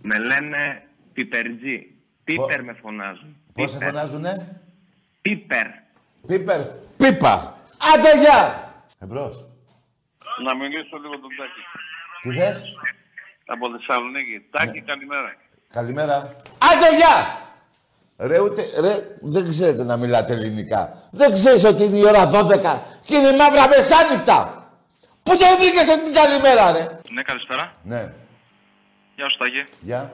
Με λένε Πιπερτζή. Πίπερ με φωνάζουν. Πώς σε φωνάζουνε? Πίπερ. Πίπερ. Πίπα. Άντε, γεια! Εμπρός. Να μιλήσω λίγο τον Τάκη. Τι θες? Από Θεσσαλονίκη. Τάκη, καλημέρα. Καλημέρα. Άντε, γεια! Ρε, δεν ξέρετε να μιλάτε ελληνικά. Δεν ξέρεις ότι είναι η ώρα 12 και είναι μαύρα μεσάνυχτα. Πού το βρήκες ότι είναι καλημέρα, ρε? Ναι, καλησπέρα. Ναι. Γεια σου, Τάκη. Γεια.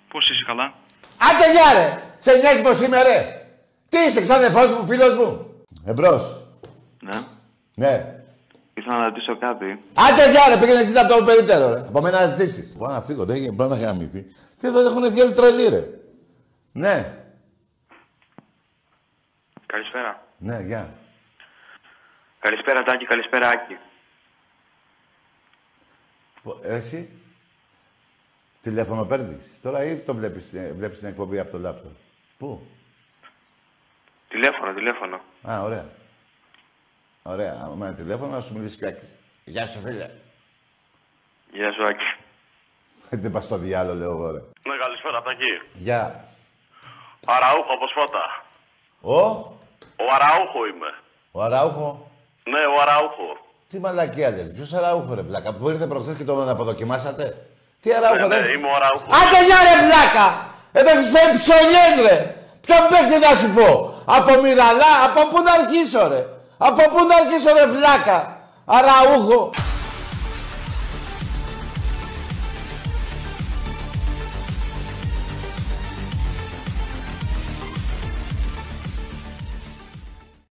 Πώς είσαι, καλά? Άντε, γεια, ρε! Σε νοιάζει πως είμαι, ρε! Τι είσαι, ξάδερφός μου, φίλος μου? Εμπρός. Ναι. Ναι. Ήθελα να ρωτήσω κάτι. Άντε, γεια, ρε! Πήγαινε ζητά το περίπτερο, ρε. Από μένα να ζητήσεις. Μπορώ να φύγω, δεν μπορώ να γαμηθεί. Τι εδώ έχουν βγει όλοι τρελοί, ρε. Ναι. Καλησπέρα. Ναι, γεια. Καλησπέρα, Τάκη. Καλησπέρα, Άκη. Εσύ. Τηλέφωνο παίρνεις. Τώρα ή το βλέπεις την εκπομπή από το λάπτοπ. Πού? Τηλέφωνο. Α, ωραία. Ωραία. Άμα είναι τηλέφωνο, να σου μιλήσει κάτι. Γεια σου, φίλε. Γεια σου, Άκη. Δεν πας στο διάλογο, λέω εγώ, ρε. Ναι, καλησπέρα, Τάκη. Γεια. Αραούχο, από Σφότα. Ο Αραούχο είμαι. Ο Αραούχο. Ναι, ο Αραούχο. Τι μαλακία λες. Ποιος Αραούχο, ρε βλάκα, που ήρθε προχθές και τον αποδοκιμάσατε. Τι Αραούχο, Ναι, είμαι ο Αραούχο. Άντε, γεια, ρε βλάκα. Εδώ έχεις φέρει ψωλιές, ρε. Ποιον παίχτη να σου πω. Από Μυραλά, από πού να αρχίσω, ρε. Από πού να αρχίσω, ρε βλάκα. Αραούχο.